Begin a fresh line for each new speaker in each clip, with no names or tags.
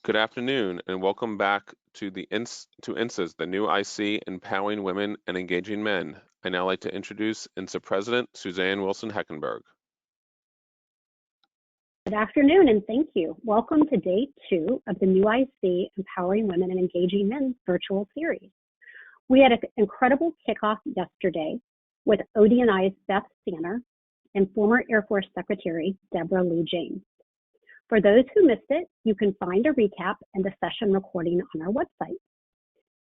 Good afternoon, and welcome back to INSA's, the new IC, Empowering Women and Engaging Men. I now like to introduce INSA President Suzanne Wilson-Heckenberg.
Good afternoon, and thank you. Welcome to day 2 of the new IC, Empowering Women and Engaging Men virtual series. We had an incredible kickoff yesterday with ODNI's Beth Stanner and former Air Force Secretary Deborah Lee James. For those who missed it, you can find a recap and the session recording on our website.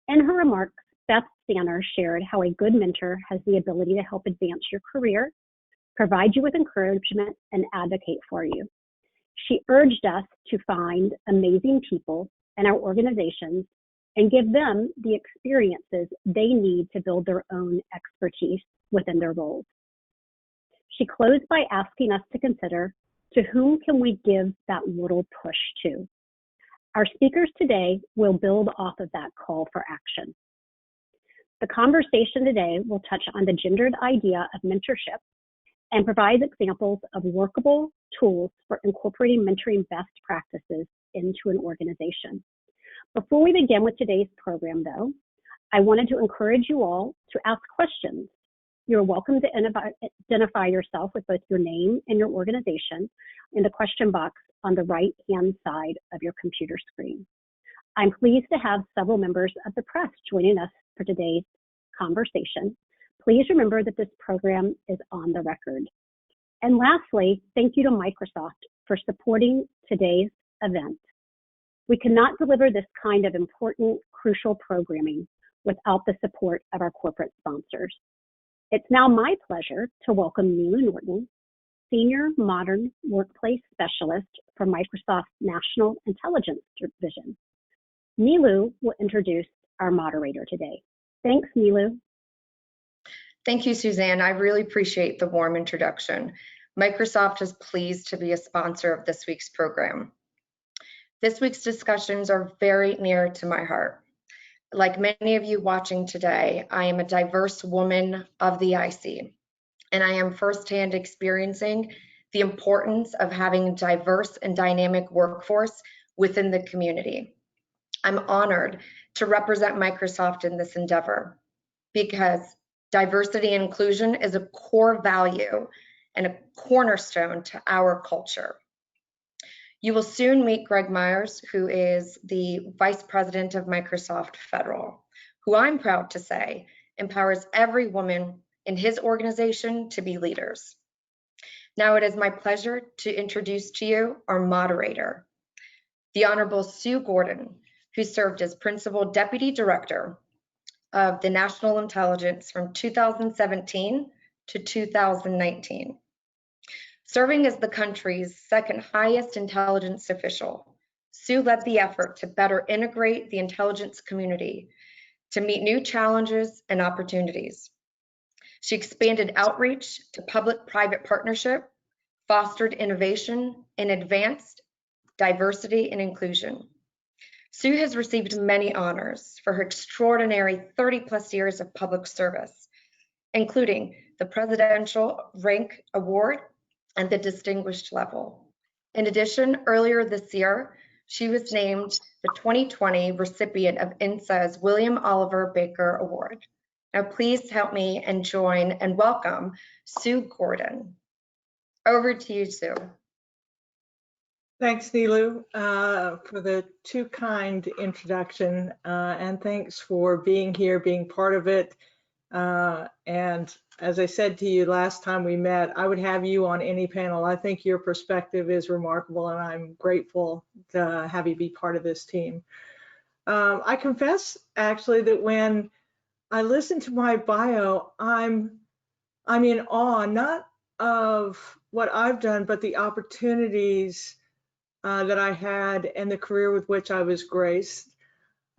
In her remarks, Beth Stanner shared how a good mentor has the ability to help advance your career, provide you with encouragement, and advocate for you. She urged us to find amazing people in our organizations and give them the experiences they need to build their own expertise within their roles. She closed by asking us to consider, to whom can we give that little push to? Our speakers today will build off of that call for action. The conversation today will touch on the gendered idea of mentorship and provides examples of workable tools for incorporating mentoring best practices into an organization. Before we begin with today's program, though, I wanted to encourage you all to ask questions. You're welcome to identify yourself with both your name and your organization in the question box on the right-hand side of your computer screen. I'm pleased to have several members of the press joining us for today's conversation. Please remember that this program is on the record. And lastly, thank you to Microsoft for supporting today's event. We cannot deliver this kind of important, crucial programming without the support of our corporate sponsors. It's now my pleasure to welcome Nilu Norton, Senior Modern Workplace Specialist for Microsoft's National Intelligence Division. Nilu will introduce our moderator today. Thanks, Nilu.
Thank you, Suzanne. I really appreciate the warm introduction. Microsoft is pleased to be a sponsor of this week's program. This week's discussions are very near to my heart. Like many of you watching today, I am a diverse woman of the IC, and I am firsthand experiencing the importance of having a diverse and dynamic workforce within the community. I'm honored to represent Microsoft in this endeavor because diversity and inclusion is a core value and a cornerstone to our culture. You will soon meet Greg Myers, who is the Vice President of Microsoft Federal, who I'm proud to say empowers every woman in his organization to be leaders. Now it is my pleasure to introduce to you our moderator, the Honorable Sue Gordon, who served as Principal Deputy Director of the National Intelligence from 2017 to 2019. Serving as the country's second highest intelligence official, Sue led the effort to better integrate the intelligence community to meet new challenges and opportunities. She expanded outreach to public-private partnership, fostered innovation, and advanced diversity and inclusion. Sue has received many honors for her extraordinary 30-plus years of public service, including the Presidential Rank Award and the Distinguished Level. In addition, earlier this year, she was named the 2020 recipient of INSA's William Oliver Baker Award. Now please help me and join and welcome Sue Gordon. Over to you, Sue.
Thanks, Nilu, for the too kind introduction, and thanks for being here, being part of it. And as I said to you last time we met, I would have you on any panel. I think your perspective is remarkable, and I'm grateful to have you be part of this team. I confess, actually, that when I listen to my bio, I'm in awe, not of what I've done, but the opportunities that I had and the career with which I was graced.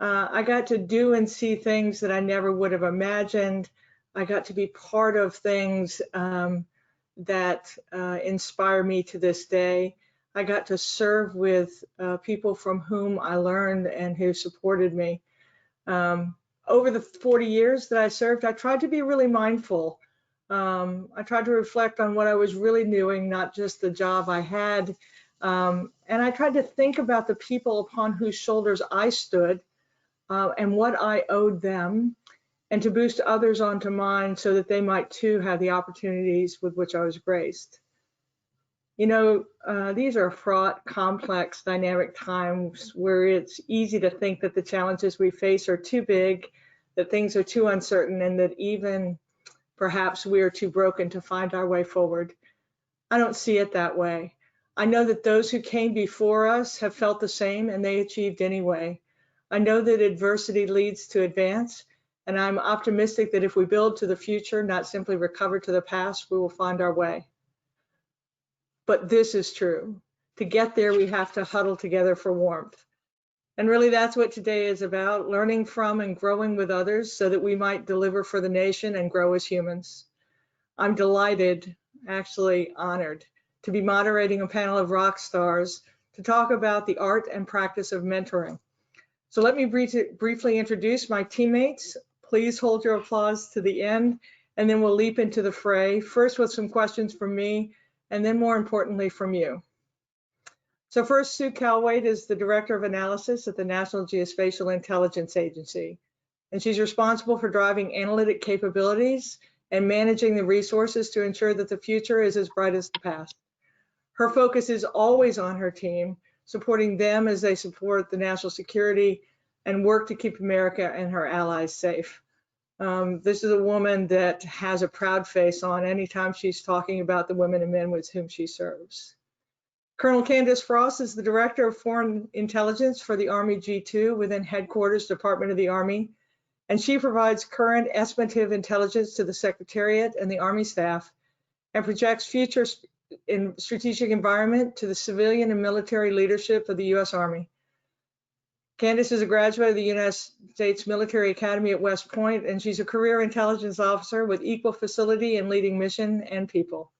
I got to do and see things that I never would have imagined. I got to be part of things that inspire me to this day. I got to serve with people from whom I learned and who supported me. Over the 40 years that I served, I tried to be really mindful. I tried to reflect on what I was really doing, not just the job I had And I tried to think about the people upon whose shoulders I stood and what I owed them, and to boost others onto mine so that they might too have the opportunities with which I was graced. You know, these are fraught, complex, dynamic times where it's easy to think that the challenges we face are too big, that things are too uncertain, and that even perhaps we are too broken to find our way forward. I don't see it that way. I know that those who came before us have felt the same, and they achieved anyway. I know that adversity leads to advance, and I'm optimistic that if we build to the future, not simply recover to the past, we will find our way. But this is true. To get there, we have to huddle together for warmth. And really, that's what today is about, learning from and growing with others so that we might deliver for the nation and grow as humans. I'm delighted, actually honored, to be moderating a panel of rock stars to talk about the art and practice of mentoring. So let me briefly introduce my teammates. Please hold your applause to the end, and then we'll leap into the fray, first with some questions from me, and then more importantly from you. So first, Sue Calwade is the Director of Analysis at the National Geospatial Intelligence Agency, and she's responsible for driving analytic capabilities and managing the resources to ensure that the future is as bright as the past. Her focus is always on her team, supporting them as they support the national security and work to keep America and her allies safe. This is a woman that has a proud face on anytime she's talking about the women and men with whom she serves. Colonel Candace Frost is the Director of Foreign Intelligence for the Army G2 within Headquarters Department of the Army, and she provides current estimative intelligence to the Secretariat and the Army staff and projects future in strategic environment to the civilian and military leadership of the U.S. Army. Candace is a graduate of the United States Military Academy at West Point, and she's a career intelligence officer with equal facility in leading mission and people.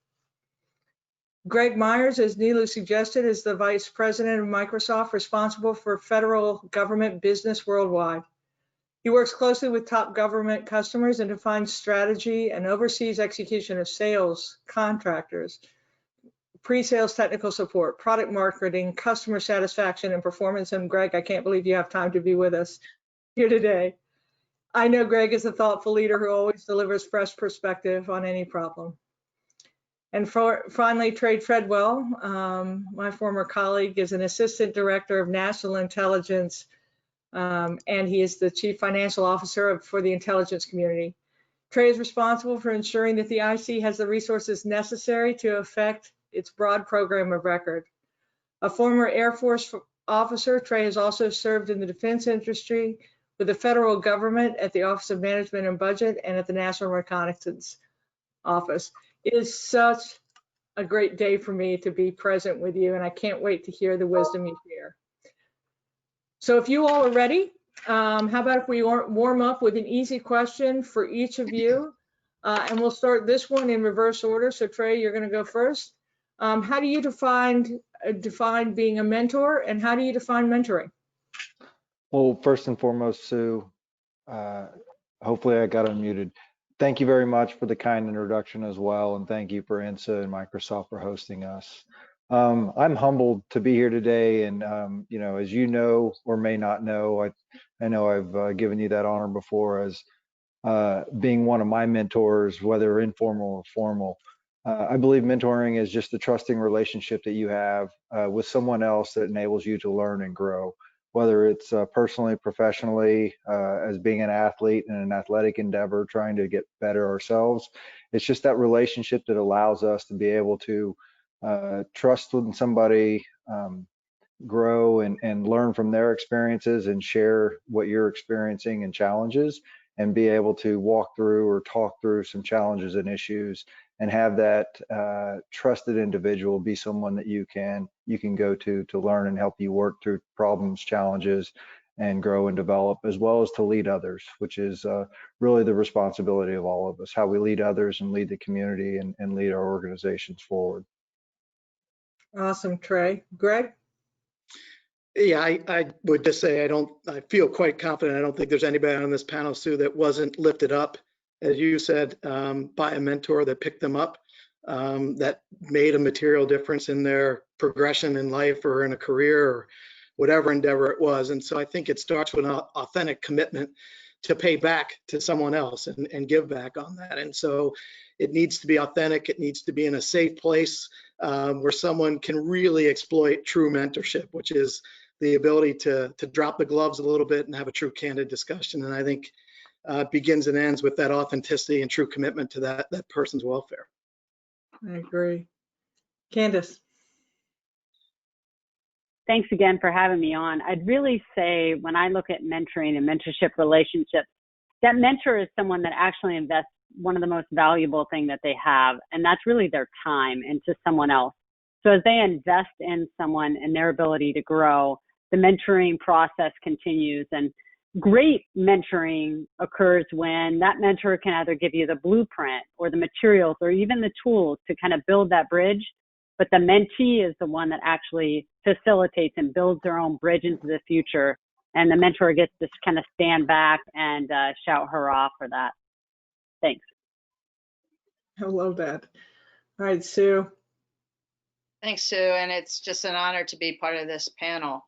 Greg Myers, as Nilu suggested, is the Vice President of Microsoft, responsible for federal government business worldwide. He works closely with top government customers and defines strategy and oversees execution of sales, contractors, pre-sales technical support, product marketing, customer satisfaction, and performance. And Greg, I can't believe you have time to be with us here today. I know Greg is a thoughtful leader who always delivers fresh perspective on any problem. And finally, Trey Treadwell, my former colleague, is an Assistant Director of National Intelligence, and he is the Chief Financial Officer for the intelligence community. Trey is responsible for ensuring that the IC has the resources necessary to effect its broad program of record. A former Air Force officer, Trey has also served in the defense industry with the federal government at the Office of Management and Budget and at the National Reconnaissance Office. It is such a great day for me to be present with you, and I can't wait to hear the wisdom you share. So if you all are ready, how about if we warm up with an easy question for each of you, and we'll start this one in reverse order. So Trey, you're going to go first. How do you define being a mentor, and how do you define mentoring?
Well, first and foremost, Sue, hopefully I got unmuted. Thank you very much for the kind introduction as well, and thank you for INSA and Microsoft for hosting us. I'm humbled to be here today, and you know, as you know or may not know, I know I've given you that honor before as being one of my mentors, whether informal or formal. I believe mentoring is just the trusting relationship that you have with someone else that enables you to learn and grow, whether it's personally, professionally, as being an athlete in an athletic endeavor, trying to get better ourselves. It's just that relationship that allows us to be able to trust in somebody, grow and learn from their experiences and share what you're experiencing and challenges, and be able to walk through or talk through some challenges and issues, and have that trusted individual be someone that you can go to learn and help you work through problems, challenges, and grow and develop, as well as to lead others, which is really the responsibility of all of us, how we lead others and lead the community and lead our organizations forward.
Awesome, Trey. Greg?
Yeah, I would just say I feel quite confident. I don't think there's anybody on this panel, Sue, that wasn't lifted up, as you said, by a mentor that picked them up. that made a material difference in their progression in life or in a career or whatever endeavor it was. And so I think it starts with an authentic commitment to pay back to someone else and give back on that. And so it needs to be authentic. It needs to be in a safe place where someone can really exploit true mentorship, which is the ability to drop the gloves a little bit and have a true candid discussion. And I think it begins and ends with that authenticity and true commitment to that person's welfare.
I agree. Candace.
Thanks again for having me on. I'd really say when I look at mentoring and mentorship relationships, that mentor is someone that actually invests one of the most valuable thing that they have, and that's really their time into someone else. So as they invest in someone and their ability to grow, the mentoring process continues. And great mentoring occurs when that mentor can either give you the blueprint or the materials or even the tools to kind of build that bridge, but the mentee is the one that actually facilitates and builds their own bridge into the future. And the mentor gets to kind of stand back and shout hurrah for that. Thanks.
I love that. All right, Sue.
Thanks, Sue, and it's just an honor to be part of this panel.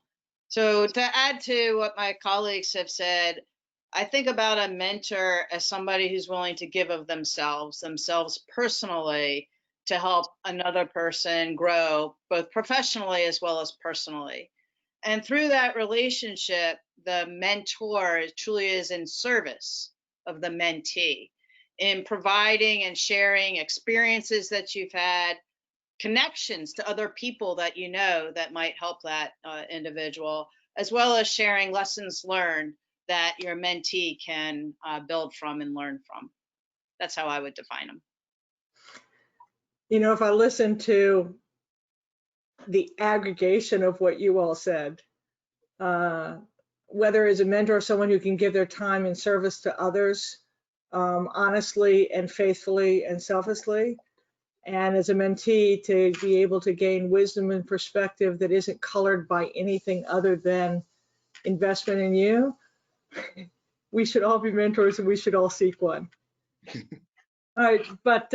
So to add to what my colleagues have said, I think about a mentor as somebody who's willing to give of themselves personally, to help another person grow, both professionally as well as personally. And through that relationship, the mentor truly is in service of the mentee, in providing and sharing experiences that you've had, connections to other people that you know that might help that individual, as well as sharing lessons learned that your mentee can build from and learn from. That's how I would define them.
You know, if I listen to the aggregation of what you all said, whether as a mentor or someone who can give their time in service to others honestly and faithfully and selflessly, and as a mentee to be able to gain wisdom and perspective that isn't colored by anything other than investment in you, we should all be mentors and we should all seek one. All right, but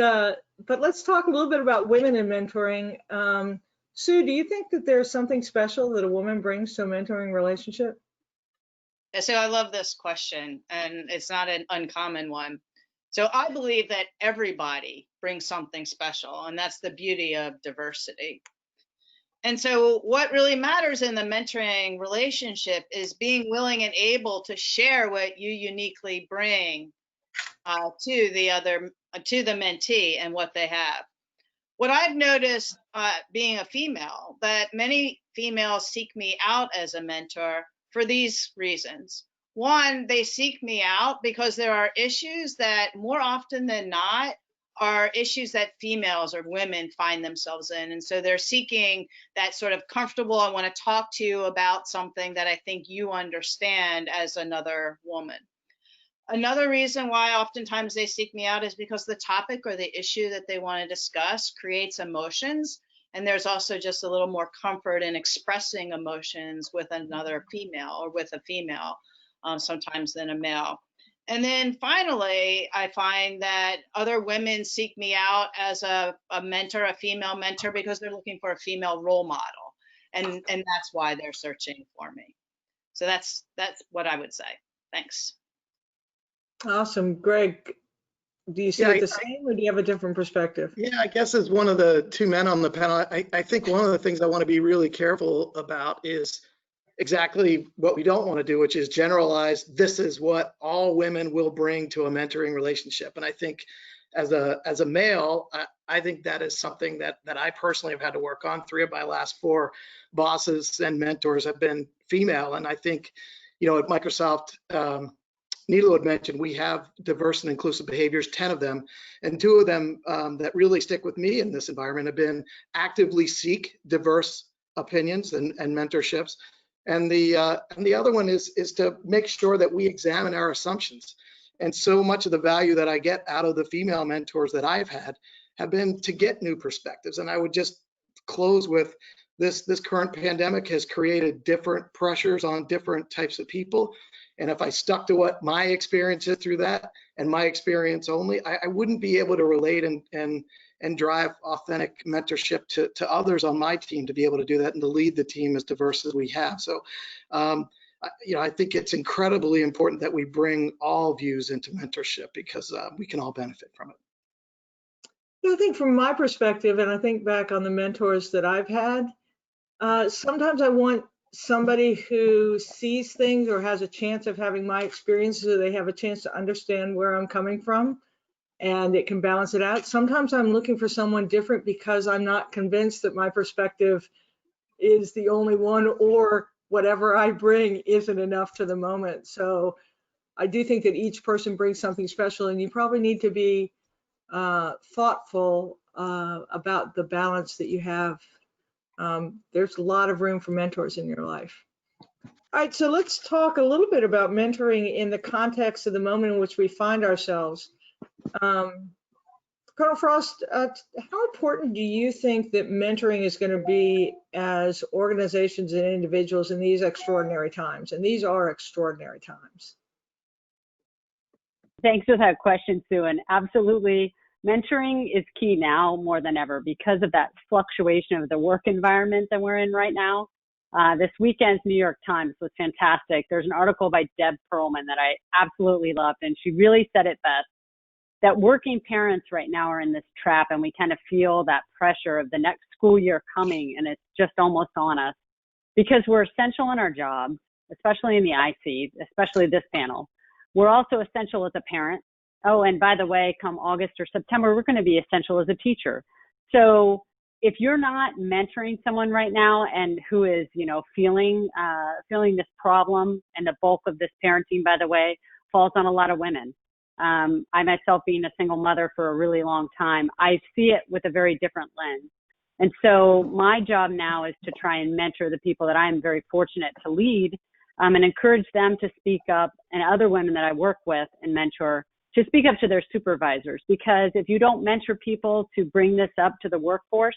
let's talk a little bit about women in mentoring. Sue, do you think that there's something special that a woman brings to a mentoring relationship?
So I love this question, and it's not an uncommon one. So I believe that everybody brings something special, and that's the beauty of diversity. And so what really matters in the mentoring relationship is being willing and able to share what you uniquely bring to the mentee and what they have. What I've noticed being a female, that many females seek me out as a mentor for these reasons. One, they seek me out because there are issues that more often than not are issues that females or women find themselves in. And so they're seeking that sort of comfortable, I want to talk to you about something that I think you understand as another woman. Another reason why oftentimes they seek me out is because the topic or the issue that they want to discuss creates emotions. And there's also just a little more comfort in expressing emotions with another female or with a female sometimes than a male. And then finally, I find that other women seek me out as a mentor, a female mentor, because they're looking for a female role model. And that's why they're searching for me. So that's what I would say. Thanks.
Awesome. Greg, do you see it the same or do you have a different perspective?
Yeah, I guess as one of the two men on the panel, I think one of the things I want to be really careful about is exactly what we don't want to do, which is generalize, this is what all women will bring to a mentoring relationship. And I think as a male, I think that is something that I personally have had to work on. 3 of my last 4 bosses and mentors have been female. And I think, you know, at Microsoft, Nilo had mentioned we have diverse and inclusive behaviors, 10 of them, and 2 of them that really stick with me in this environment have been actively seek diverse opinions and mentorships. And the other one is to make sure that we examine our assumptions. And so much of the value that I get out of the female mentors that I've had have been to get new perspectives. And I would just close with this current pandemic has created different pressures on different types of people. And if I stuck to what my experience is through that and my experience only, I wouldn't be able to relate and and drive authentic mentorship to others on my team to be able to do that and to lead the team as diverse as we have. So, I think it's incredibly important that we bring all views into mentorship because we can all benefit from it.
Yeah, I think from my perspective, and I think back on the mentors that I've had, sometimes I want somebody who sees things or has a chance of having my experiences, so they have a chance to understand where I'm coming from and it can balance it out. Sometimes I'm looking for someone different because I'm not convinced that my perspective is the only one, or whatever I bring isn't enough to the moment. So I do think that each person brings something special, and you probably need to be thoughtful about the balance that you have. There's a lot of room for mentors in your life. All right, so let's talk a little bit about mentoring in the context of the moment in which we find ourselves. Colonel Frost, how important do you think that mentoring is going to be as organizations and individuals in these extraordinary times? And these are extraordinary times.
Thanks for that question, Sue. And absolutely, mentoring is key now more than ever because of that fluctuation of the work environment that we're in right now. This weekend's New York Times was fantastic. There's an article by Deb Perlman that I absolutely loved, and she really said it best, that working parents right now are in this trap, and we kind of feel that pressure of the next school year coming, and it's just almost on us because we're essential in our jobs, especially in the IC, especially this panel. We're also essential as a parent. Oh, and by the way, come August or September, we're going to be essential as a teacher. So if you're not mentoring someone right now and who is, feeling this problem, and the bulk of this parenting, by the way, falls on a lot of women. I myself, being a single mother for a really long time, I see it with a very different lens. And so my job now is to try and mentor the people that I'm very fortunate to lead, and encourage them to speak up, and other women that I work with and mentor to speak up to their supervisors. Because if you don't mentor people to bring this up to the workforce,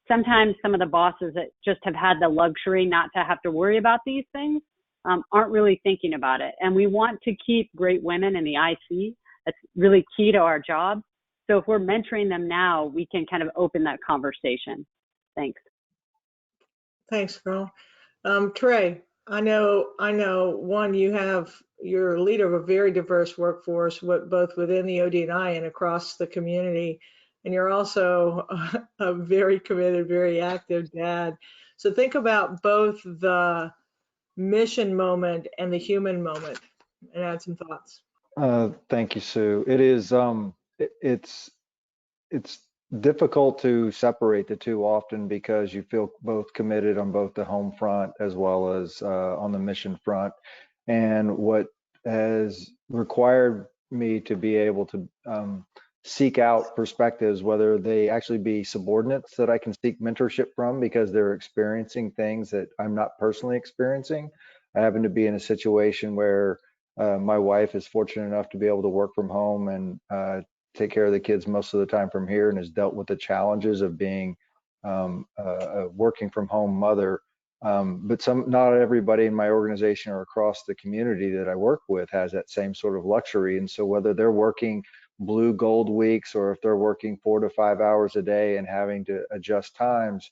sometimes some of the bosses that just have had the luxury not to have to worry about these things aren't really thinking about it. And we want to keep great women in the IC. That's really key to our job. So if we're mentoring them now, we can kind of open that conversation. Thanks.
Thanks, Carl. Trey, I know, you're a leader of a very diverse workforce, both within the OD&I and across the community. And you're also a very committed, very active dad. So think about both the mission moment and the human moment, and add some thoughts.
Thank you, Sue. It is, it's difficult to separate the two often because you feel both committed on both the home front as well as on the mission front. And what has required me to be able to seek out perspectives, whether they actually be subordinates that I can seek mentorship from because they're experiencing things that I'm not personally experiencing. I happen to be in a situation where my wife is fortunate enough to be able to work from home and take care of the kids most of the time from here, and has dealt with the challenges of being a working from home mother. But not everybody in my organization or across the community that I work with has that same sort of luxury. And so whether they're working blue gold weeks or if they're working 4 to 5 hours a day and having to adjust times,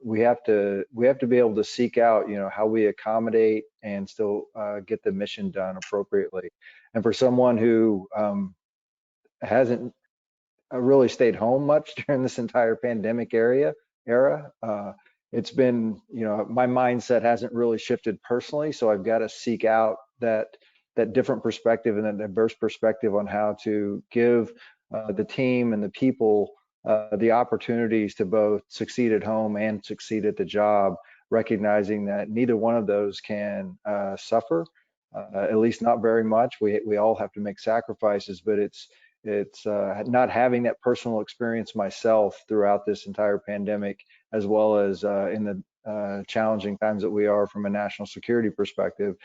we have to be able to seek out, how we accommodate and still get the mission done appropriately. And for someone who hasn't really stayed home much during this entire pandemic era, it's been, my mindset hasn't really shifted personally. So I've got to seek out that different perspective and that diverse perspective on how to give the team and the people the opportunities to both succeed at home and succeed at the job, recognizing that neither one of those can suffer, at least not very much. We all have to make sacrifices, but it's not having that personal experience myself throughout this entire pandemic, as well as in the challenging times that we are from a national security perspective.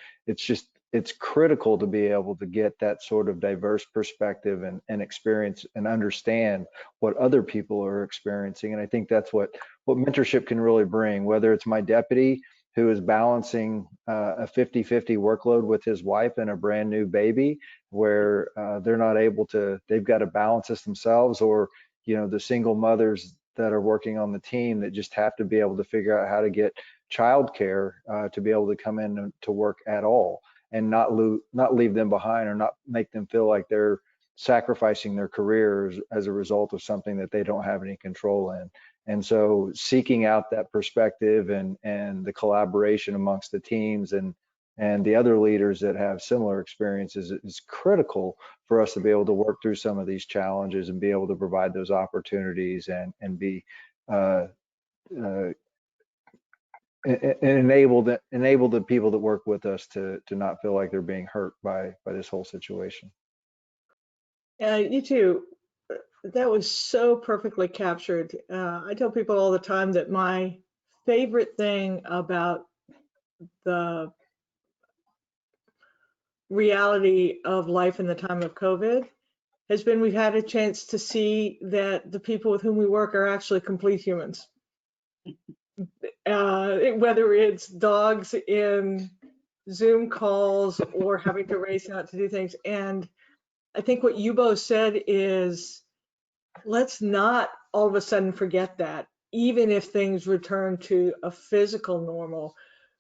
It's critical to be able to get that sort of diverse perspective and experience and understand what other people are experiencing. And I think that's what mentorship can really bring, whether it's my deputy who is balancing a 50-50 workload with his wife and a brand new baby, where they're not able to, they've got to balance this themselves, or the single mothers that are working on the team that just have to be able to figure out how to get childcare to be able to come in to work at all, and not leave them behind, or not make them feel like they're sacrificing their careers as a result of something that they don't have any control in. And so seeking out that perspective and the collaboration amongst the teams and the other leaders that have similar experiences is critical for us to be able to work through some of these challenges and be able to provide those opportunities and be enable the people that work with us to not feel like they're being hurt by this whole situation.
You too. That was so perfectly captured. I tell people all the time that my favorite thing about the reality of life in the time of COVID has been we've had a chance to see that the people with whom we work are actually complete humans. Whether it's dogs in Zoom calls or having to race out to do things. And I think what you both said is, let's not all of a sudden forget that, even if things return to a physical normal,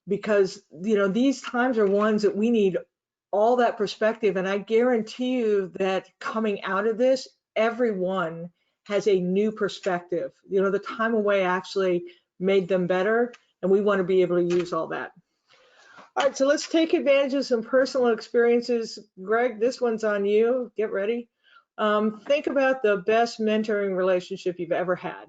because these times are ones that we need all that perspective. And I guarantee you that coming out of this, everyone has a new perspective. The time away actually made them better, and we want to be able to use all that. All right, so let's take advantage of some personal experiences. Greg, this one's on you. Get ready. Think about the best mentoring relationship you've ever had.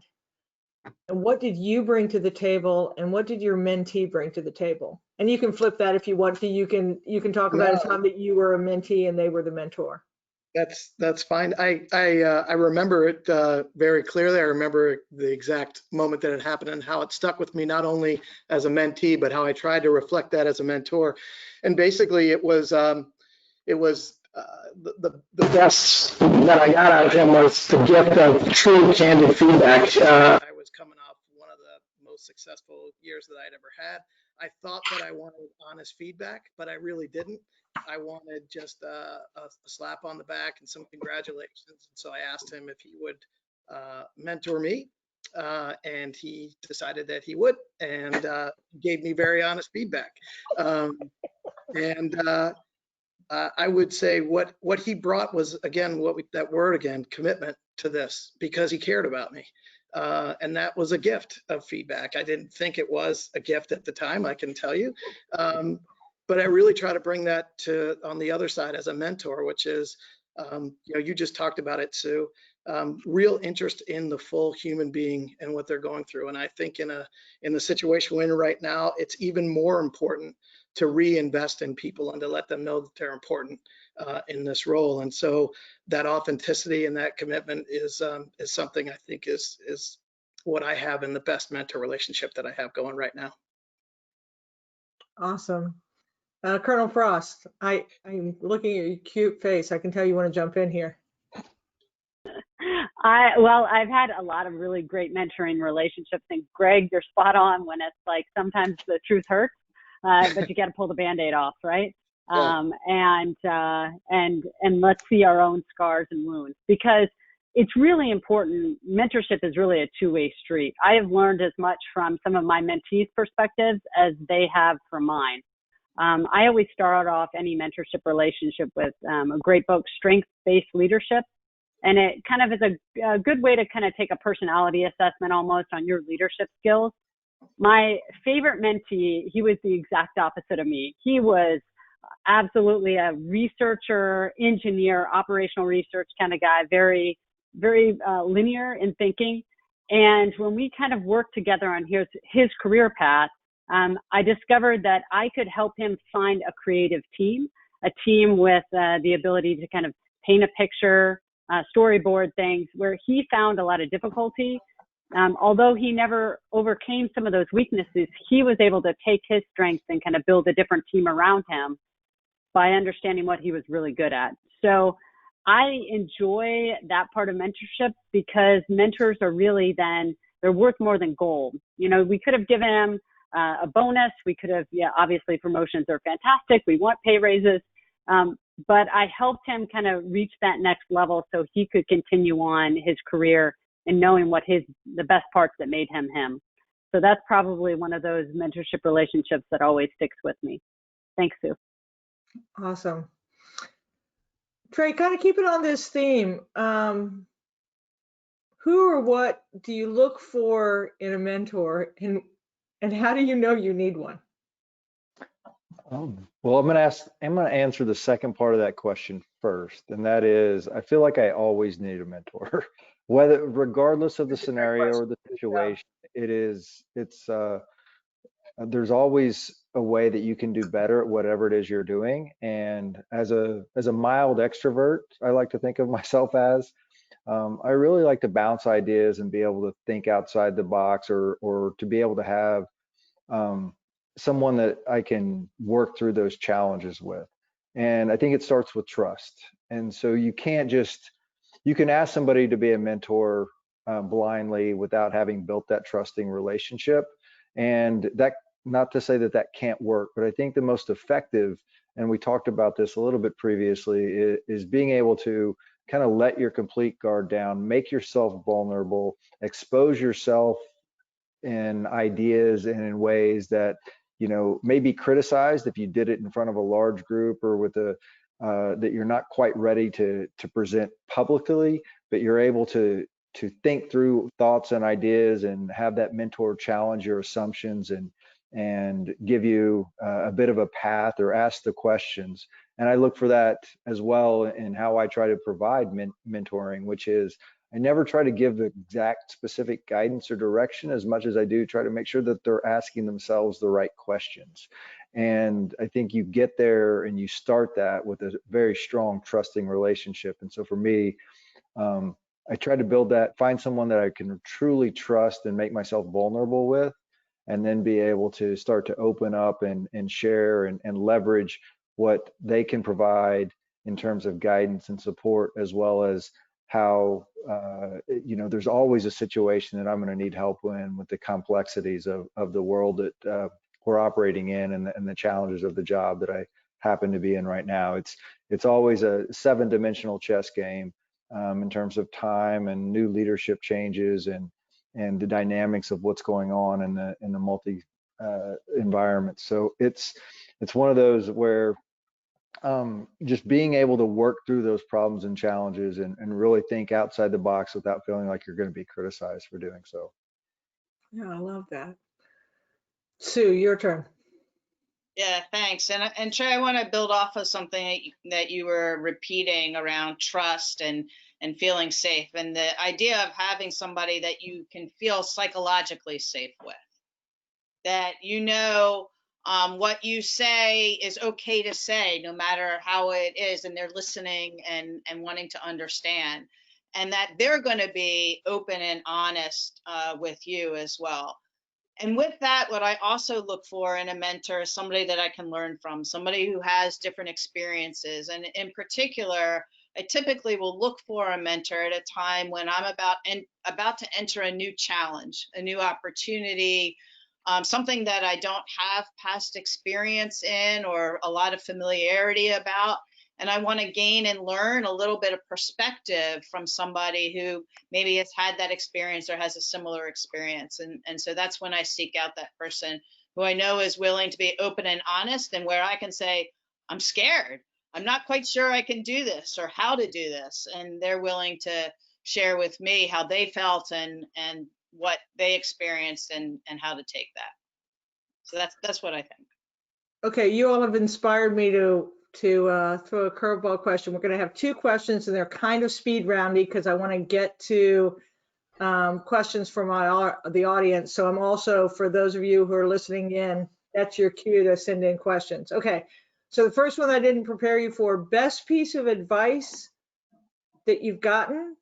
And what did you bring to the table, and what did your mentee bring to the table? And you can flip that if you want to. You can talk about a time that you were a mentee and they were the mentor.
That's fine. I remember it very clearly. I remember the exact moment that it happened and how it stuck with me, not only as a mentee, but how I tried to reflect that as a mentor. And basically, it was the best that I got out of him was the gift of true, candid feedback. I was coming off one of the most successful years that I'd ever had. I thought that I wanted honest feedback, but I really didn't. I wanted just a slap on the back and some congratulations. And so I asked him if he would mentor me, and he decided that he would, and gave me very honest feedback. I would say what he brought was, again, that word again, commitment to this, because he cared about me. And that was a gift of feedback. I didn't think it was a gift at the time, I can tell you. But I really try to bring that to on the other side as a mentor, which is, you just talked about it, Sue, real interest in the full human being and what they're going through. And I think in the situation we're in right now, it's even more important to reinvest in people and to let them know that they're important in this role. And so that authenticity and that commitment is something I think is what I have in the best mentor relationship that I have going right now.
Awesome. Colonel Frost, I'm looking at your cute face. I can tell you want to jump in here.
I've had a lot of really great mentoring relationships, and Greg, you're spot on when it's like sometimes the truth hurts, but you got to pull the Band-Aid off, right?
Yeah.
And let's see our own scars and wounds, because it's really important. Mentorship is really a two-way street. I have learned as much from some of my mentees' perspectives as they have from mine. I always start off any mentorship relationship with a great book, Strengths-Based Leadership. And it kind of is a good way to kind of take a personality assessment almost on your leadership skills. My favorite mentee, he was the exact opposite of me. He was absolutely a researcher, engineer, operational research kind of guy, very, very linear in thinking. And when we kind of worked together on his career path, I discovered that I could help him find a creative team, a team with the ability to kind of paint a picture, storyboard things, where he found a lot of difficulty. Although he never overcame some of those weaknesses, he was able to take his strengths and kind of build a different team around him by understanding what he was really good at. So I enjoy that part of mentorship, because mentors are really they're worth more than gold. We could have given him a bonus. We could have, obviously promotions are fantastic. We want pay raises. But I helped him kind of reach that next level so he could continue on his career and knowing what the best parts that made him him. So that's probably one of those mentorship relationships that always sticks with me. Thanks, Sue.
Awesome. Trey, kind of keeping on this theme, who or what do you look for in a mentor, and how do you know you need one?
Well, I'm going to answer the second part of that question first, and that is, I feel like I always need a mentor, regardless of the scenario or the situation. There's always a way that you can do better at whatever it is you're doing. And as a mild extrovert, I like to think of myself as, I really like to bounce ideas and be able to think outside the box, or to be able to have someone that I can work through those challenges with. And I think it starts with trust. And so you can ask somebody to be a mentor blindly without having built that trusting relationship. And that, not to say that that can't work, but I think the most effective, and we talked about this a little bit previously, is being able to kind of let your complete guard down, make yourself vulnerable, expose yourself in ideas and in ways that, may be criticized if you did it in front of a large group, or with that you're not quite ready to present publicly, but you're able to think through thoughts and ideas and have that mentor challenge your assumptions and give you a bit of a path, or ask the questions. And I look for that as well in how I try to provide mentoring, which is, I never try to give the exact specific guidance or direction as much as I do try to make sure that they're asking themselves the right questions. And I think you get there and you start that with a very strong, trusting relationship. And so for me, I try to build that, find someone that I can truly trust and make myself vulnerable with, and then be able to start to open up and share and leverage what they can provide in terms of guidance and support, as well as how, there's always a situation that I'm going to need help with the complexities of the world that we're operating in, and the challenges of the job that I happen to be in right now. It's always a 7-dimensional chess game in terms of time and new leadership changes and the dynamics of what's going on in the multi environment. So it's one of those where just being able to work through those problems and challenges and really think outside the box without feeling like you're going to be criticized for doing so.
Yeah, I love that. Sue, your turn.
Yeah, thanks. And Trey, I want to build off of something that you were repeating around trust and feeling safe, and the idea of having somebody that you can feel psychologically safe with, that what you say is okay to say, no matter how it is, and they're listening and wanting to understand, and that they're going to be open and honest with you as well. And with that, what I also look for in a mentor is somebody that I can learn from, somebody who has different experiences. And in particular, I typically will look for a mentor at a time when I'm about to enter a new challenge, a new opportunity, something that I don't have past experience in or a lot of familiarity about. And I want to gain and learn a little bit of perspective from somebody who maybe has had that experience or has a similar experience. And so that's when I seek out that person who I know is willing to be open and honest, and where I can say, I'm scared. I'm not quite sure I can do this or how to do this. And they're willing to share with me how they felt and what they experienced and how to take that. So that's what I think.
Okay, you all have inspired me to throw a curveball question. We're going to have 2 questions, and they're kind of speed roundy because I want to get to questions from the audience. So I'm also, for those of you who are listening in, that's your cue to send in questions. Okay, so the first one I didn't prepare you for: best piece of advice that you've gotten,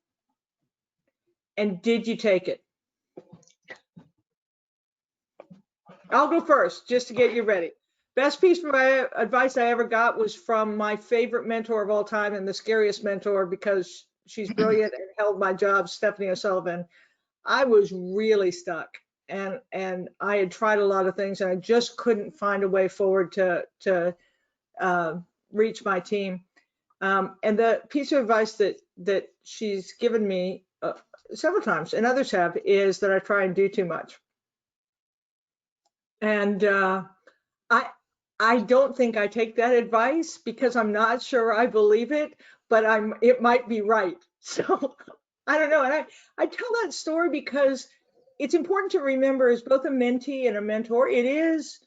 and did you take it? I'll go first, just to get you ready. Best piece of advice I ever got was from my favorite mentor of all time, and the scariest mentor because she's brilliant and held my job, Stephanie O'Sullivan. I was really stuck, and I had tried a lot of things, and I just couldn't find a way forward to reach my team. And the piece of advice that she's given me several times, and others have, is that I try and do too much. And I don't think I take that advice because I'm not sure I believe it, but it might be right. So I don't know. And I tell that story because it's important to remember, as both a mentee and a mentor, it is,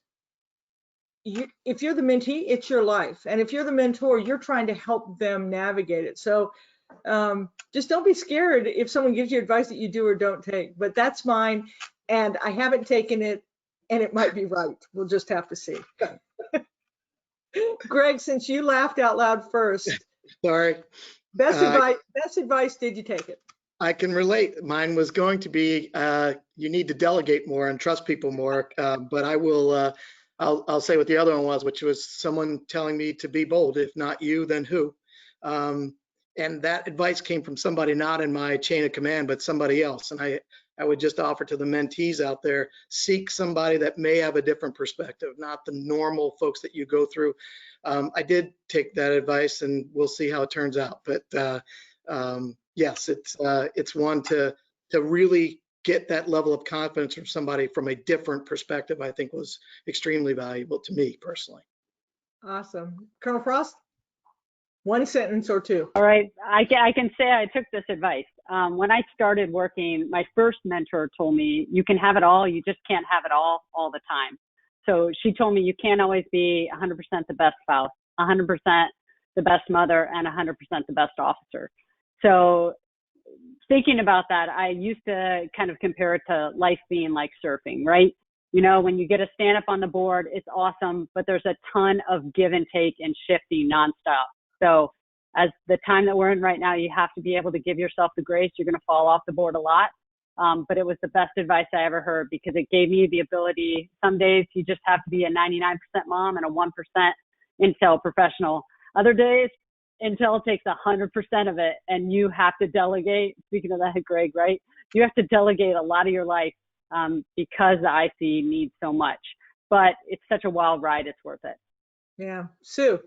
if you're the mentee, it's your life. And if you're the mentor, you're trying to help them navigate it. So just don't be scared if someone gives you advice that you do or don't take. But that's mine, and I haven't taken it, and it might be right. We'll just have to see. Greg, since you laughed out loud first,
Sorry.
best advice, did you take it?
I can relate. Mine was going to be, you need to delegate more and trust people more. But I will, I'll say what the other one was, which was someone telling me to be bold. If not you, then who? And that advice came from somebody not in my chain of command, but somebody else. And I would just offer to the mentees out there, seek somebody that may have a different perspective, not the normal folks that you go through. I did take that advice, and we'll see how it turns out. But yes, it's one to really get that level of confidence from somebody from a different perspective. I think was extremely valuable to me personally.
Awesome. Colonel Frost, one sentence or two.
All right, I can say I took this advice. When I started working, my first mentor told me, you can have it all, you just can't have it all the time. So she told me you can't always be 100% the best spouse, 100% the best mother, and 100% the best officer. So thinking about that, I used to kind of compare it to life being like surfing, right? You know, when you get a stand up on the board, it's awesome, but there's a ton of give and take and shifting nonstop. So as the time that we're in right now, you have to be able to give yourself the grace. You're going to fall off the board a lot. But it was the best advice I ever heard, because it gave me the ability. Some days you just have to be a 99% mom and a 1% Intel professional. Other days, Intel takes 100% of it, and you have to delegate. Speaking of that, Greg, right? You have to delegate a lot of your life because the IC needs so much. But it's such a wild ride, it's worth it.
Yeah. Sue.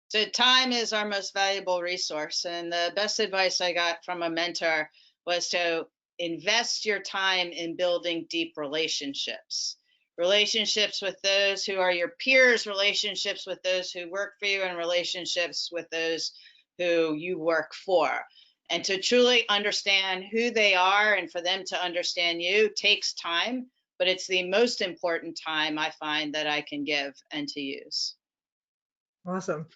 So time is our most valuable resource. And the best advice I got from a mentor was to invest your time in building deep relationships. Relationships with those who are your peers, relationships with those who work for you, and relationships with those who you work for. And to truly understand who they are and for them to understand you takes time, but it's the most important time I find that I can give and to use.
Awesome.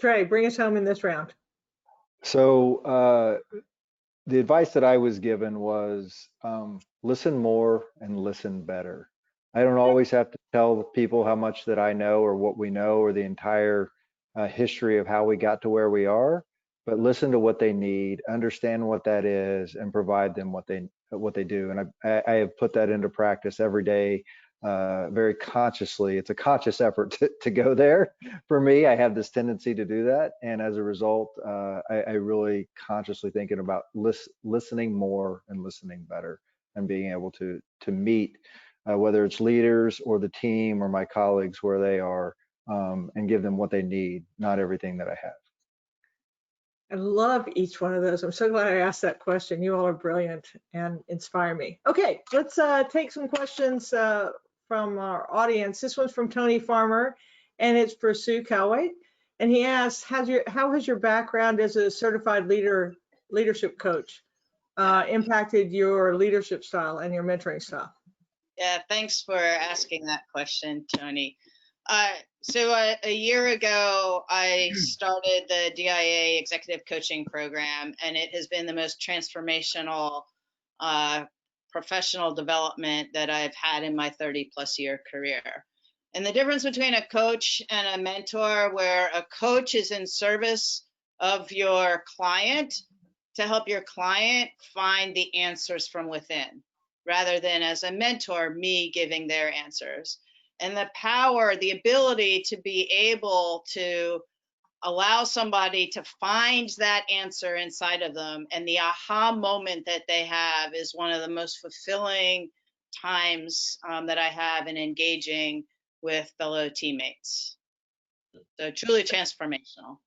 Trey, bring us home in this round.
So the advice that I was given was listen more and listen better. I don't always have to tell people how much that I know or what we know or the entire history of how we got to where we are, but listen to what they need, understand what that is, and provide them what they do. And I have put that into practice every day, very consciously. It's a conscious effort to go there. For me, I have this tendency to do that, and as a result, I really consciously thinking about listening more and listening better, and being able to meet whether it's leaders or the team or my colleagues where they are, and give them what they need, not everything that I have.
I love each one of those. I'm so glad I asked that question. You all are brilliant and inspire me. Okay, let's take some questions from our audience. This one's from Tony Farmer, and it's for Sue Calway. And he asks, how has your background as a certified leadership coach impacted your leadership style and your mentoring style?
Yeah, thanks for asking that question, Tony. So a year ago, I started the DIA Executive Coaching Program, and it has been the most transformational professional development that I've had in my 30-plus year career. And the difference between a coach and a mentor, where a coach is in service of your client to help your client find the answers from within, rather than as a mentor, me giving their answers. And the power, the ability to be able to allow somebody to find that answer inside of them, and the aha moment that they have is one of the most fulfilling times that I have in engaging with fellow teammates. So truly transformational.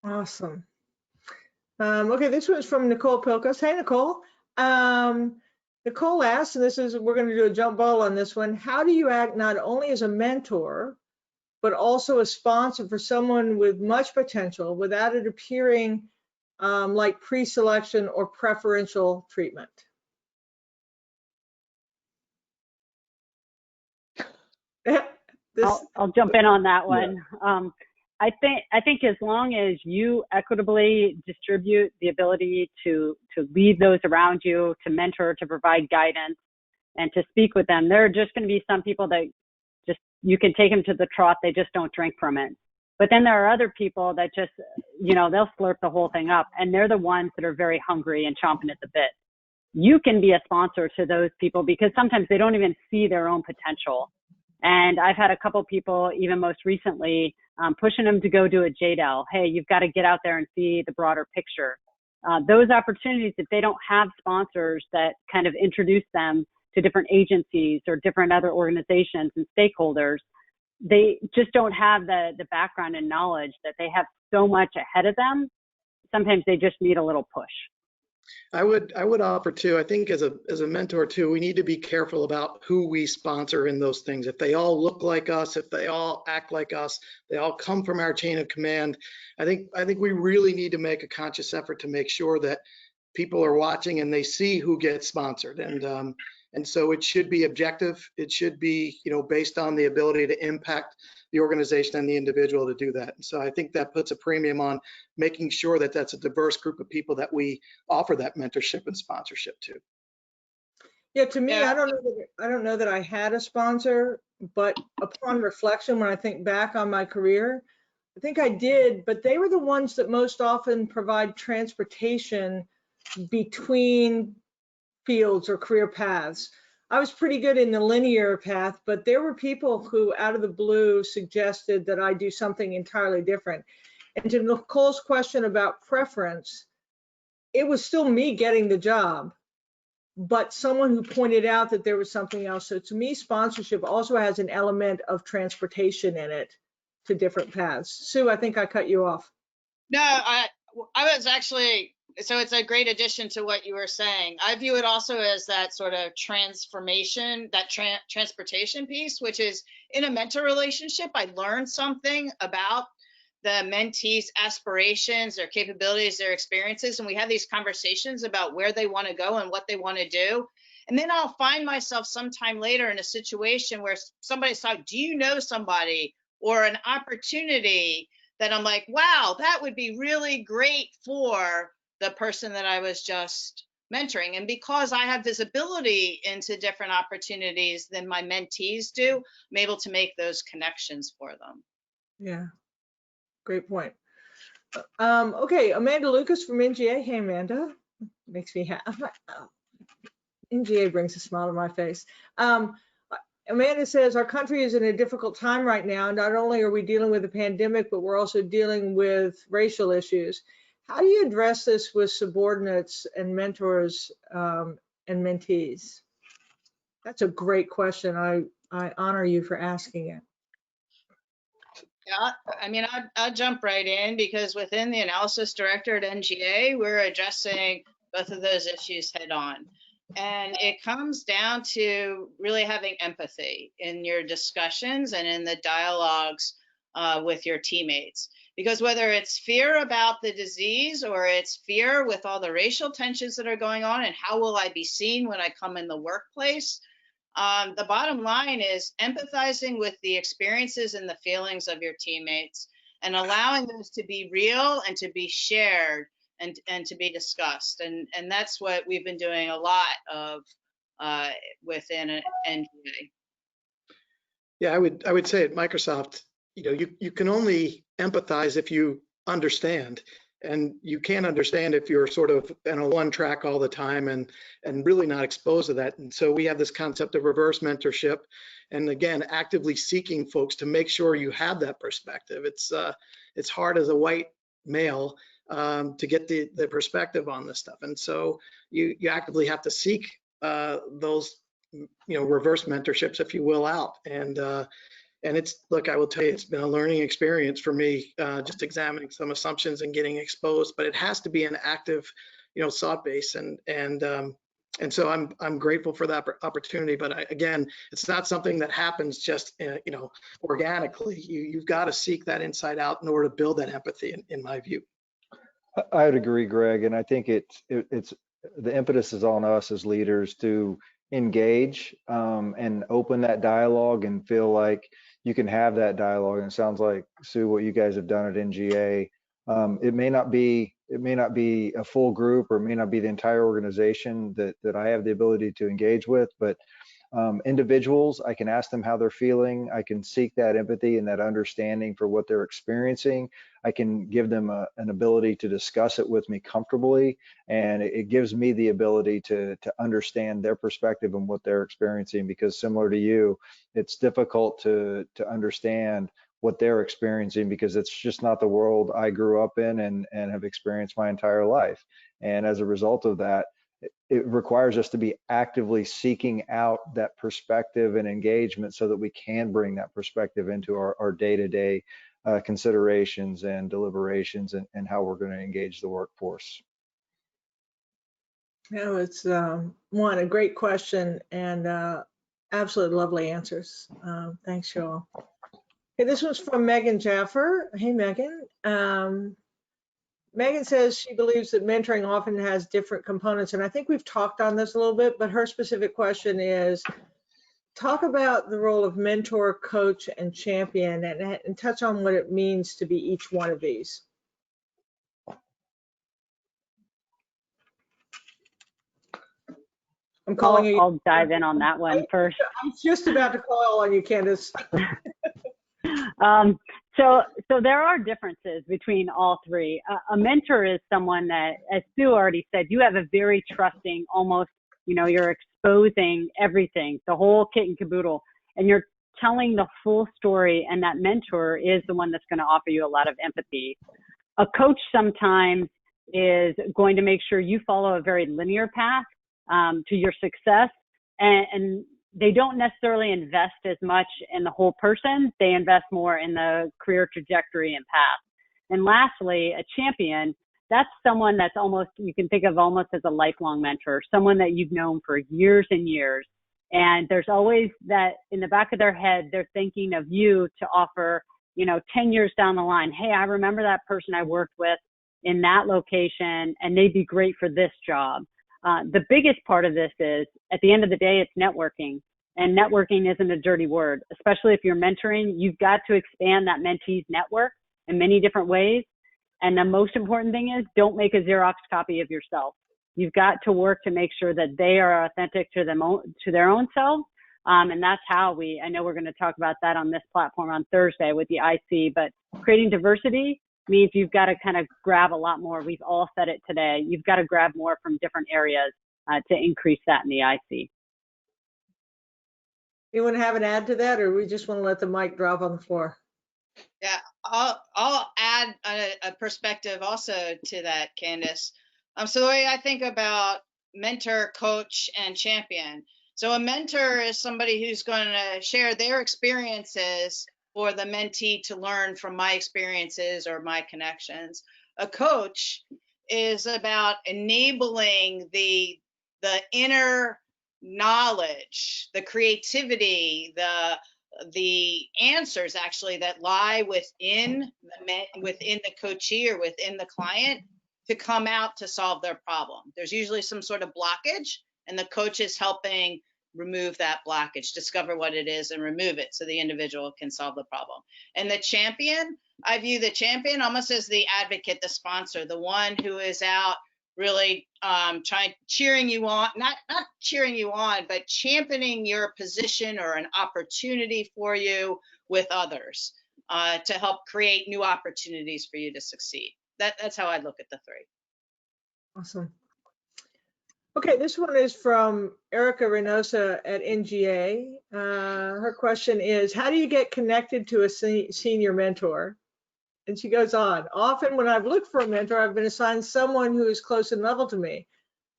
Awesome. Okay, this one's from Nicole Pilkos. Hey, Nicole. Nicole asked, and we're going to do a jump ball on this one. How do you act not only as a mentor, but also a sponsor for someone with much potential without it appearing like pre-selection or preferential treatment?
I'll jump in on that one. Yeah. I think as long as you equitably distribute the ability to lead those around you, to mentor, to provide guidance, and to speak with them, there are just going to be some people that just, you can take them to the trough, they just don't drink from it. But then there are other people that just, they'll slurp the whole thing up, and they're the ones that are very hungry and chomping at the bit. You can be a sponsor to those people because sometimes they don't even see their own potential. And I've had a couple people, even most recently, pushing them to go do a JDEL. Hey, you've got to get out there and see the broader picture. Those opportunities, if they don't have sponsors that kind of introduce them to different agencies or different other organizations and stakeholders, they just don't have the background and knowledge that they have so much ahead of them. Sometimes they just need a little push.
I would offer too, I think as a mentor too, we need to be careful about who we sponsor in those things. If they all look like us, if they all act like us, they all come from our chain of command, I think we really need to make a conscious effort to make sure that people are watching and they see who gets sponsored. And so it should be objective. It should be, based on the ability to impact the organization and the individual to do that. And so I think that puts a premium on making sure that that's a diverse group of people that we offer that mentorship and sponsorship to.
Yeah, to me, I don't know that I had a sponsor, but upon reflection, when I think back on my career, I think I did, but they were the ones that most often provide transportation between fields or career paths. I was pretty good in the linear path, but there were people who out of the blue suggested that I do something entirely different. And to Nicole's question about preference, it was still me getting the job, but someone who pointed out that there was something else. So to me, sponsorship also has an element of transportation in it to different paths. Sue, I think I cut you off.
No, I was actually, so it's a great addition to what you were saying. I view it also as that sort of transformation, that transportation piece, which is in a mentor relationship, I learned something about the mentee's aspirations, their capabilities, their experiences, and we have these conversations about where they want to go and what they want to do. And then I'll find myself sometime later in a situation where somebody's talking, do you know somebody or an opportunity that I'm like, wow, that would be really great for the person that I was just mentoring. And because I have visibility into different opportunities than my mentees do, I'm able to make those connections for them.
Yeah, great point. Okay, Amanda Lucas from NGA. Hey, Amanda. Makes me happy. NGA brings a smile to my face. Amanda says, our country is in a difficult time right now. Not only are we dealing with a pandemic, but we're also dealing with racial issues. How do you address this with subordinates and mentors and mentees? That's a great question. I honor you for asking it.
Yeah, I mean, I'll jump right in because within the analysis director at NGA, we're addressing both of those issues head on. And it comes down to really having empathy in your discussions and in the dialogues with your teammates. Because whether it's fear about the disease or it's fear with all the racial tensions that are going on and how will I be seen when I come in the workplace, the bottom line is empathizing with the experiences and the feelings of your teammates and allowing those to be real and to be shared and to be discussed. And that's what we've been doing a lot of within an NGA.
Yeah, I would say at Microsoft, you can only empathize if you understand, and you can't understand if you're sort of in a one track all the time and really not exposed to that. And so we have this concept of reverse mentorship, and again, actively seeking folks to make sure you have that perspective. It's hard as a white male to get the perspective on this stuff, and so you actively have to seek those reverse mentorships, if you will, out. And it's, look, I will tell you, it's been a learning experience for me, just examining some assumptions and getting exposed, but it has to be an active, thought base. And And so I'm grateful for that opportunity. But again, it's not something that happens just organically. You've got to seek that inside out in order to build that empathy, in my view.
I would agree, Greg, and I think it's the impetus is on us as leaders to engage and open that dialogue and feel like you can have that dialogue. And it sounds like, Sue, what you guys have done at NGA. It may not be a full group, or it may not be the entire organization that I have the ability to engage with, but individuals, I can ask them how they're feeling. I can seek that empathy and that understanding for what they're experiencing. I can give them an ability to discuss it with me comfortably, and it gives me the ability to understand their perspective and what they're experiencing, because similar to you, it's difficult to understand what they're experiencing, because it's just not the world I grew up in and have experienced my entire life. And as a result of that, it requires us to be actively seeking out that perspective and engagement so that we can bring that perspective into our day-to-day considerations and deliberations and how we're going to engage the workforce.
Yeah, it's a great question and absolutely lovely answers. Thanks, y'all. Okay, this one's from Megan Jaffer. Hey, Megan. Megan says she believes that mentoring often has different components, and I think we've talked on this a little bit, but her specific question is, talk about the role of mentor, coach, and champion, and touch on what it means to be each one of these. I'm calling you.
I'll dive in on that one first.
I'm just about to call on you, Candace.
So there are differences between all three. A mentor is someone that, as Sue already said, you have a very trusting, almost, you're exposing everything, the whole kit and caboodle, and you're telling the full story, and that mentor is the one that's going to offer you a lot of empathy. A coach sometimes is going to make sure you follow a very linear path to your success, and they don't necessarily invest as much in the whole person. They invest more in the career trajectory and path. And lastly, a champion, that's someone that's almost, you can think of almost as a lifelong mentor, someone that you've known for years and years. And there's always that in the back of their head, they're thinking of you to offer, 10 years down the line, hey, I remember that person I worked with in that location, and they'd be great for this job. The biggest part of this is, at the end of the day, it's networking. And networking isn't a dirty word, especially if you're mentoring. You've got to expand that mentee's network in many different ways. And the most important thing is, don't make a Xerox copy of yourself. You've got to work to make sure that they are authentic to their own selves. And that's how I know we're going to talk about that on this platform on Thursday with the IC, but creating diversity means you've got to kind of grab a lot more. We've all said it today. You've got to grab more from different areas to increase that in the IC.
Anyone have an add to that, or we just want to let the mic drop on the floor?
Yeah, I'll add a perspective also to that, Candace. So the way I think about mentor, coach, and champion. So a mentor is somebody who's going to share their experiences for the mentee to learn from my experiences or my connections. A coach is about enabling the inner knowledge, the creativity, the answers actually that lie within the coachee or within the client to come out to solve their problem. There's usually some sort of blockage, and the coach is helping remove that blockage, discover what it is and remove it so the individual can solve the problem. And the champion, I view the champion almost as the advocate, the sponsor, the one who is out really cheering you on, not cheering you on, but championing your position or an opportunity for you with others to help create new opportunities for you to succeed. That's how I look at the three.
Awesome. Okay, this one is from Erica Reynosa at NGA. Her question is, how do you get connected to a senior mentor? And she goes on, often when I've looked for a mentor, I've been assigned someone who is close in level to me.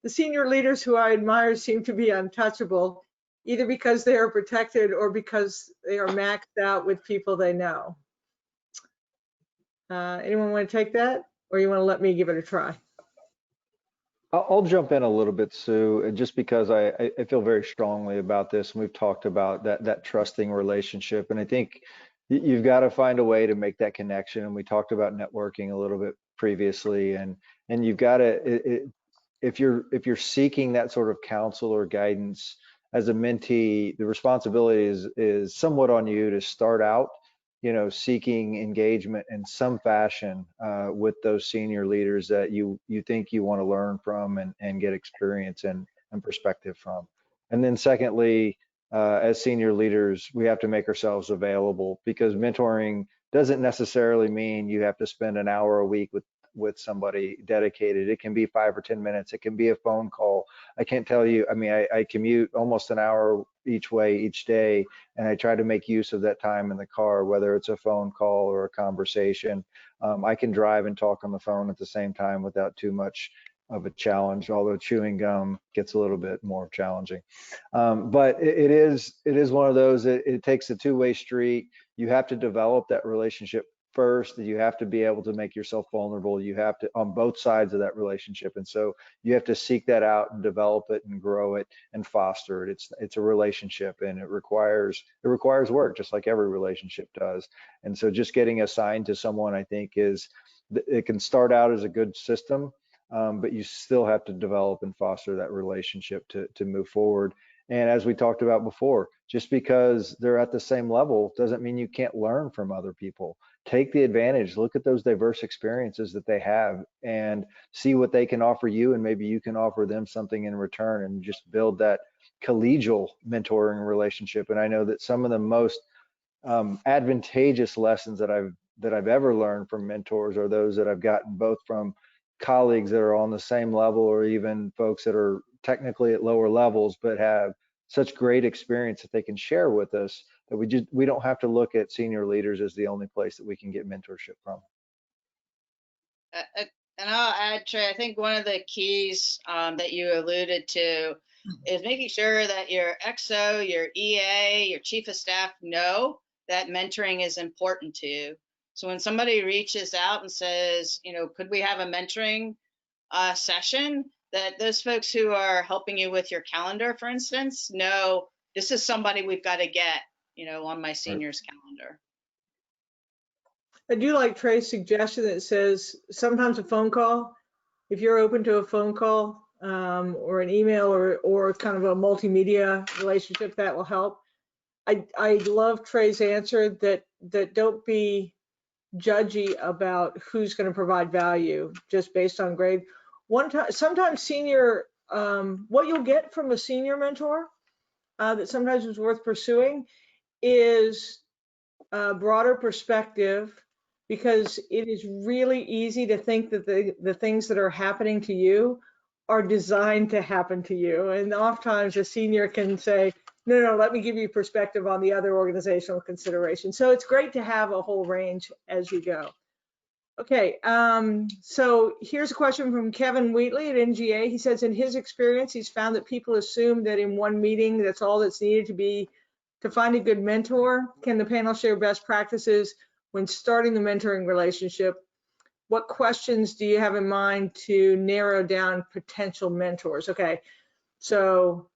The senior leaders who I admire seem to be untouchable, either because they are protected or because they are maxed out with people they know. Anyone want to take that? Or you want to let me give it a try?
I'll jump in a little bit, Sue, and just because I feel very strongly about this, and we've talked about that trusting relationship, and I think you've got to find a way to make that connection. And we talked about networking a little bit previously, and you've got to if you're seeking that sort of counsel or guidance as a mentee, the responsibility is somewhat on you to start out, seeking engagement in some fashion with those senior leaders that you think you want to learn from and get experience and perspective from. And then secondly, as senior leaders, we have to make ourselves available, because mentoring doesn't necessarily mean you have to spend an hour a week with somebody dedicated. It can be 5 or 10 minutes. It can be a phone call. I can't tell you, I mean, I commute almost an hour each way each day, and I try to make use of that time in the car, whether it's a phone call or a conversation. I can drive and talk on the phone at the same time without too much of a challenge, although chewing gum gets a little bit more challenging. But it is one of those, it takes a two-way street. You have to develop that relationship first. You have to be able to make yourself vulnerable. You have to, on both sides of that relationship. And so you have to seek that out and develop it and grow it and foster it. It's a relationship, and it requires work, just like every relationship does. And so just getting assigned to someone, I think, it can start out as a good system, but you still have to develop and foster that relationship to move forward. And as we talked about before, just because they're at the same level doesn't mean you can't learn from other people. Take the advantage, look at those diverse experiences that they have and see what they can offer you, and maybe you can offer them something in return, and just build that collegial mentoring relationship. And I know that some of the most advantageous lessons that I've ever learned from mentors are those that I've gotten both from colleagues that are on the same level, or even folks that are technically at lower levels but have such great experience that they can share with us, that we don't have to look at senior leaders as the only place that we can get mentorship from.
And I'll add, Trey, I think one of the keys that you alluded to is making sure that your XO, your EA, your chief of staff know that mentoring is important to you. So when somebody reaches out and says, could we have a mentoring session, that those folks who are helping you with your calendar, for instance, know this is somebody we've got to get, on my seniors calendar.
I do like Trey's suggestion that says sometimes a phone call, if you're open to a phone call or an email or kind of a multimedia relationship, that will help. I love Trey's answer that don't be judgy about who's going to provide value just based on grade. Sometimes senior, what you'll get from a senior mentor that sometimes is worth pursuing is a broader perspective, because it is really easy to think that the things that are happening to you are designed to happen to you. And oftentimes a senior can say, no, let me give you perspective on the other organizational considerations. So it's great to have a whole range as you go. Okay, so here's a question from Kevin Wheatley at NGA. He says in his experience, he's found that people assume that in one meeting, that's all that's needed to find a good mentor. Can the panel share best practices when starting the mentoring relationship? What questions do you have in mind to narrow down potential mentors? Okay, so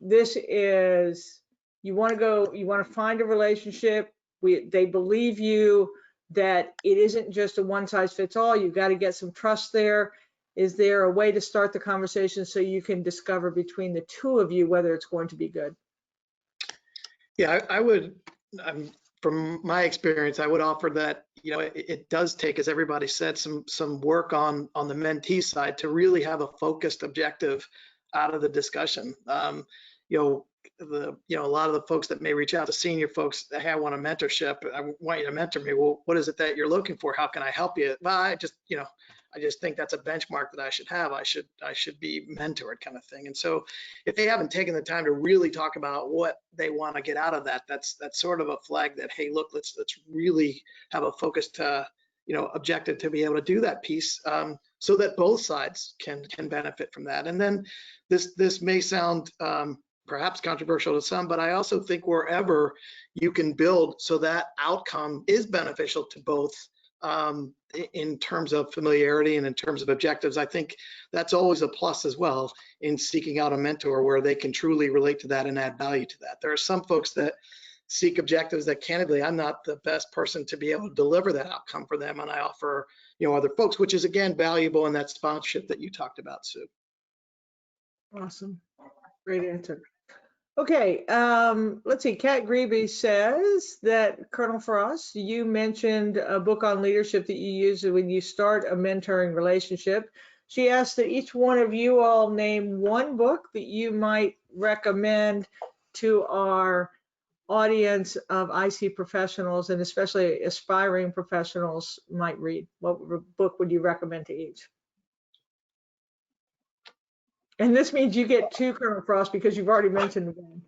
this is, you want to find a relationship. They believe you, that it isn't just a one size fits all. You've got to get some trust there. Is there a way to start the conversation so you can discover between the two of you whether it's going to be good?
Yeah, I would, from my experience, I would offer that, it does take, as everybody said, some work on the mentee side to really have a focused objective out of the discussion. A lot of the folks that may reach out to senior folks, hey, I want a mentorship. I want you to mentor me. Well, what is it that you're looking for? How can I help you? Well, I just think that's a benchmark that I should have. I should be mentored, kind of thing. And so if they haven't taken the time to really talk about what they want to get out of that, that's sort of a flag that, hey, look, let's really have a focused objective to be able to do that piece, so that both sides can benefit from that. And then this may sound perhaps controversial to some, but I also think wherever you can build so that outcome is beneficial to both in terms of familiarity and in terms of objectives. I think that's always a plus as well in seeking out a mentor where they can truly relate to that and add value to that. There are some folks that seek objectives that candidly I'm not the best person to be able to deliver that outcome for them, and I offer other folks, which is again valuable in that sponsorship that you talked about, Sue.
Awesome, great answer. Okay, let's see. Kat Grebe says that, Colonel Frost, you mentioned a book on leadership that you use when you start a mentoring relationship. She asked that each one of you all name one book that you might recommend to our audience of IC professionals, and especially aspiring professionals might read. What book would you recommend to each? And this means you get two, Colonel Frost, because you've already mentioned one.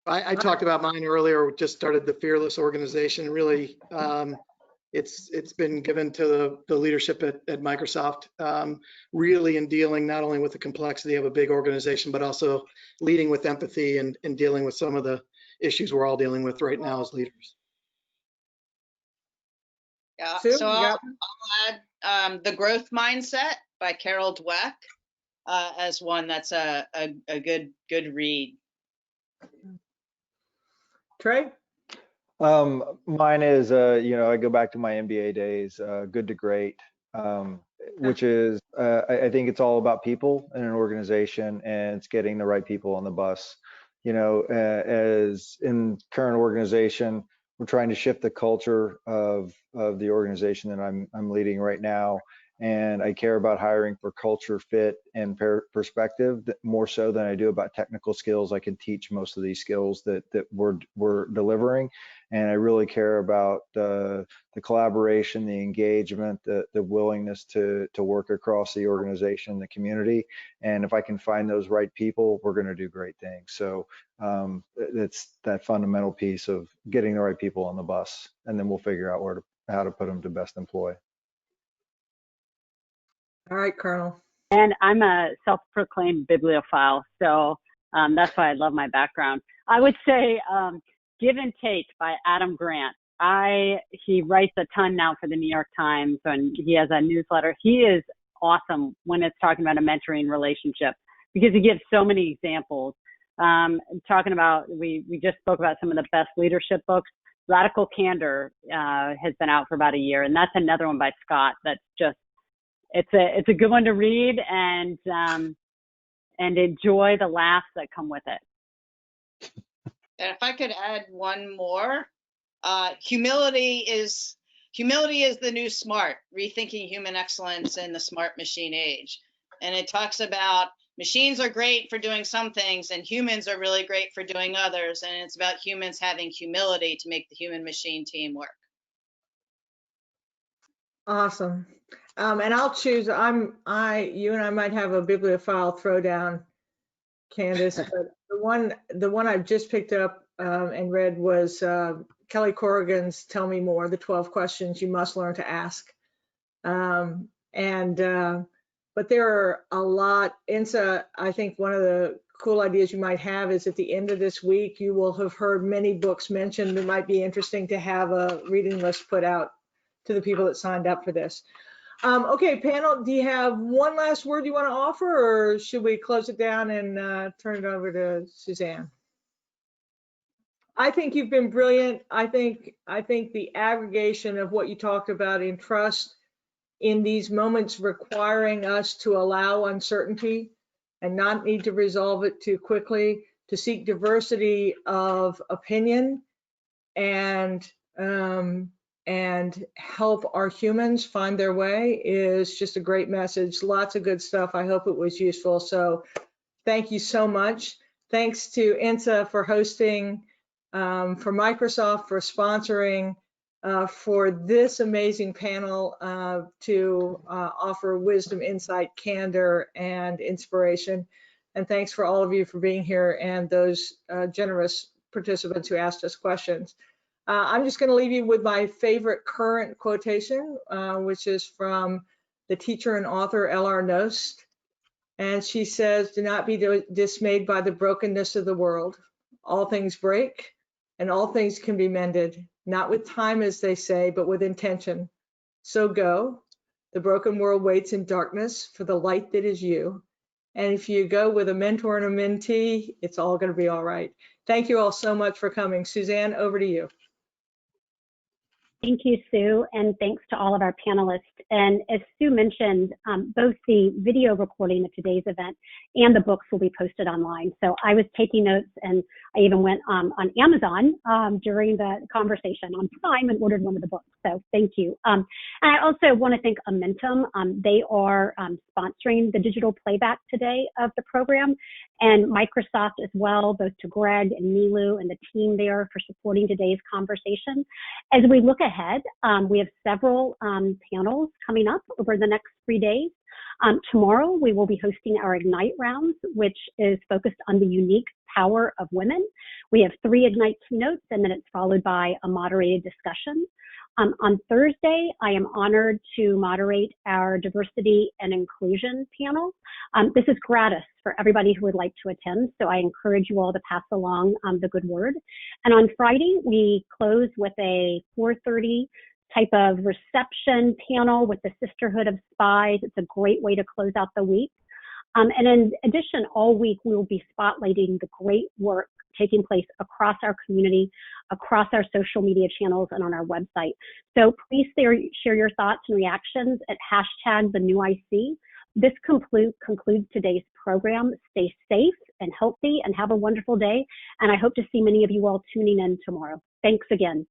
I talked about mine earlier. Just started the Fearless organization. Really, it's been given to the leadership at Microsoft, really in dealing not only with the complexity of a big organization, but also leading with empathy and dealing with some of the issues we're all dealing with right now as leaders.
Yeah,
Sue,
so I'll add The Growth Mindset by Carol Dweck as one that's a good read.
Trey?
Mine is, I go back to my MBA days, Good to Great, which is, I think it's all about people in an organization, and it's getting the right people on the bus. As in current organization, we're trying to shift the culture of the organization that I'm leading right now. And I care about hiring for culture fit and perspective more so than I do about technical skills. I can teach most of these skills that we're delivering. And I really care about the collaboration, the engagement, the willingness to work across the organization, the community. And if I can find those right people, we're going to do great things. So it's that fundamental piece of getting the right people on the bus, and then we'll figure out how to put them to best employ.
All right, Colonel.
And I'm a self-proclaimed bibliophile, so that's why I love my background. I would say Give and Take by Adam Grant. He writes a ton now for the New York Times, and he has a newsletter. He is awesome when it's talking about a mentoring relationship because he gives so many examples. Talking about, we just spoke about some of the best leadership books. Radical Candor has been out for about a year, and that's another one by Scott that's just, it's a good one to read, and enjoy the laughs that come with it.
And if I could add one more, humility is the new smart, rethinking human excellence in the smart machine age. And it talks about machines are great for doing some things and humans are really great for doing others. And it's about humans having humility to make the human machine team work.
Awesome. And I'll choose, you and I might have a bibliophile throwdown, Candace, but the one I've just picked up and read was Kelly Corrigan's Tell Me More, the 12 questions you must learn to ask. But there are a lot. INSA, I think one of the cool ideas you might have is at the end of this week, you will have heard many books mentioned. It might be interesting to have a reading list put out to the people that signed up for this. Okay, panel, do you have one last word you want to offer, or should we close it down and turn it over to Suzanne? I think you've been brilliant. I think the aggregation of what you talked about in trust in these moments requiring us to allow uncertainty and not need to resolve it too quickly, to seek diversity of opinion and help our humans find their way is just a great message. Lots of good stuff. I hope it was useful. So thank you so much. Thanks to INSA for hosting, for Microsoft for sponsoring, for this amazing panel to offer wisdom, insight, candor, and inspiration. And thanks for all of you for being here and those generous participants who asked us questions. I'm just going to leave you with my favorite current quotation, which is from the teacher and author L.R. Knost. And she says, "Do not be dismayed by the brokenness of the world. All things break and all things can be mended. not with time, as they say, but with intention. So go. The broken world waits in darkness for the light that is you. And if you go with a mentor and a mentee, it's all going to be all right. Thank you all so much for coming. Suzanne, over to you.
Thank you, Sue, and thanks to all of our panelists. And as Sue mentioned, both the video recording of today's event and the books will be posted online. So I was taking notes, and I even went on Amazon during the conversation on Prime and ordered one of the books. So thank you. And I also want to thank Amentum. They are sponsoring the digital playback today of the program, and Microsoft as well, both to Greg and Nilu and the team there for supporting today's conversation. As we look ahead, we have several panels coming up over the next 3 days. Tomorrow, we will be hosting our Ignite rounds, which is focused on the unique power of women. We have 3 Ignite keynotes, and then it's followed by a moderated discussion. On Thursday, I am honored to moderate our diversity and inclusion panel. This is gratis for everybody who would like to attend, so I encourage you all to pass along the good word. And on Friday, we close with a 4:30 type of reception panel with the Sisterhood of Spies. It's a great way to close out the week. And in addition, all week we will be spotlighting the great work taking place across our community, across our social media channels, and on our website. So please share your thoughts and reactions at #TheNewIC. This concludes today's program. Stay safe and healthy and have a wonderful day. And I hope to see many of you all tuning in tomorrow. Thanks again.